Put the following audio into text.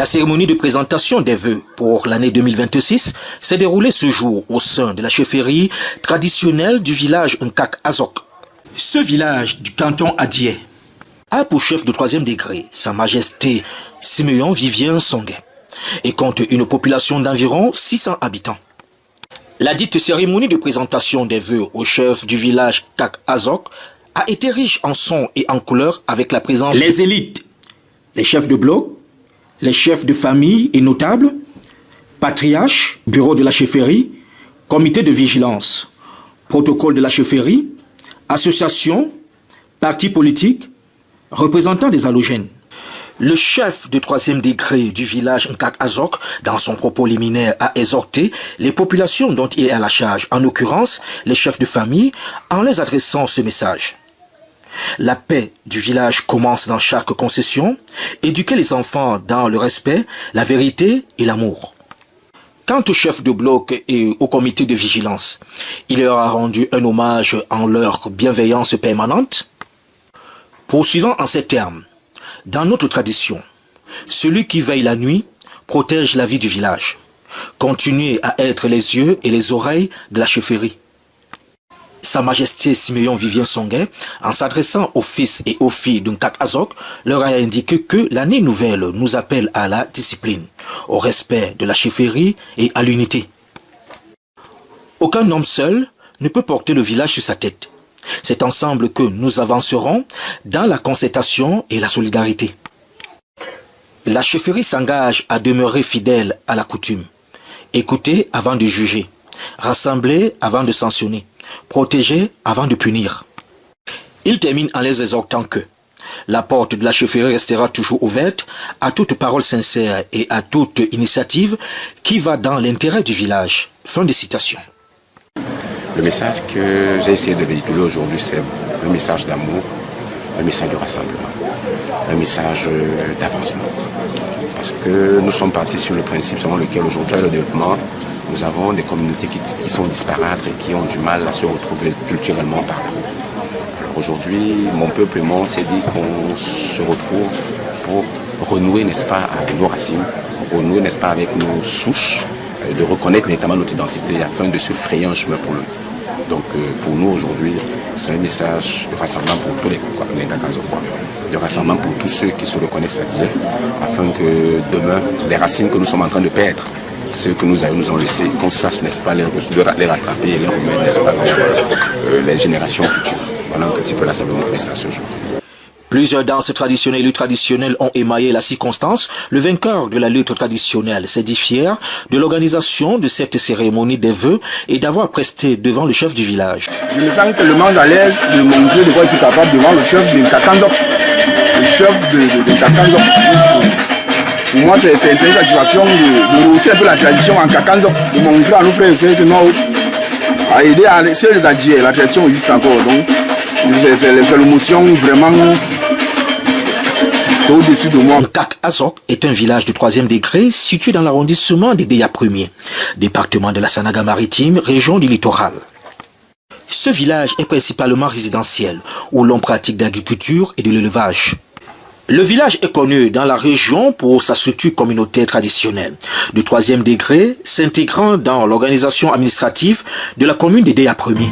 La cérémonie de présentation des vœux pour l'année 2026 s'est déroulée ce jour au sein de la chefferie traditionnelle du village Nkak Azok. Ce village du canton Adié a pour chef de 3e degré Sa Majesté Siméon Vivien Songué et compte une population d'environ 600 habitants. La dite cérémonie de présentation des vœux au chef du village Nkak Azok a été riche en sons et en couleurs avec la présence des élites, les chefs de bloc, les chefs de famille et notables, patriarches, bureau de la chefferie, comité de vigilance, protocole de la chefferie, associations, partis politiques, représentants des halogènes. Le chef de 3e degré du village Nkak Azok, dans son propos liminaire, a exhorté les populations dont il est à la charge, en l'occurrence les chefs de famille, en les adressant ce message. La paix du village commence dans chaque concession, éduquer les enfants dans le respect, la vérité et l'amour. Quant au chef de bloc et au comité de vigilance, il leur a rendu un hommage en leur bienveillance permanente. Poursuivant en ces termes, dans notre tradition, celui qui veille la nuit protège la vie du village. Continuez à être les yeux et les oreilles de la chefferie. Sa Majesté Siméon Vivien Songué, en s'adressant aux fils et aux filles d'Nkak Azok, leur a indiqué que l'année nouvelle nous appelle à la discipline, au respect de la chefferie et à l'unité. Aucun homme seul ne peut porter le village sur sa tête. C'est ensemble que nous avancerons dans la concertation et la solidarité. La chefferie s'engage à demeurer fidèle à la coutume, écouter avant de juger, rassembler avant de sanctionner, protéger avant de punir. Il termine en les exhortant que la porte de la chefferie restera toujours ouverte à toute parole sincère et à toute initiative qui va dans l'intérêt du village. Fin de citation. Le message que j'ai essayé de véhiculer aujourd'hui, c'est un message d'amour, un message de rassemblement, un message d'avancement. Parce que nous sommes partis sur le principe selon lequel aujourd'hui, le développement, nous avons des communautés qui sont disparates et qui ont du mal à se retrouver culturellement partout. Alors aujourd'hui, mon peuple et moi, on s'est dit qu'on se retrouve pour renouer, n'est-ce pas, avec nos racines, renouer, n'est-ce pas, avec nos souches, de reconnaître notamment notre identité afin de se frayer un chemin pour le. Donc pour nous aujourd'hui, c'est un message de rassemblement pour tous les Nkakazokois, de rassemblement pour tous ceux qui se reconnaissent à Dieu, afin que demain, les racines que nous sommes en train de perdre, ceux que nous ont laissés, qu'on sache, n'est-ce pas, les rattraper et les remettre, n'est-ce pas, vers les générations futures. Voilà un petit peu la saveur de notre message ce jour. Plusieurs danses traditionnelles et luttes traditionnelles ont émaillé la circonstance. Le vainqueur de la lutte traditionnelle s'est dit fier de l'organisation de cette cérémonie des vœux et d'avoir presté devant le chef du village. Je me sens tellement à l'aise de montrer de quoi je suis capable devant le chef de Nkak Azok. Le chef de Nkak Azok. Pour moi, c'est une satisfaction de rehausser un peu la tradition en Nkak Azok, de montrer à nos frères et sœurs que nous, à aider à laisser les adieux. La tradition existe encore. Donc, c'est l'émotion vraiment. Au-dessus de moi. Nkak Azok est un village de 3e degré situé dans l'arrondissement des Déa 1er, département de la Sanaga-Maritime, région du littoral. Ce village est principalement résidentiel, où l'on pratique d'agriculture et de l'élevage. Le village est connu dans la région pour sa structure communautaire traditionnelle, de 3e degré, s'intégrant dans l'organisation administrative de la commune des Déa 1er.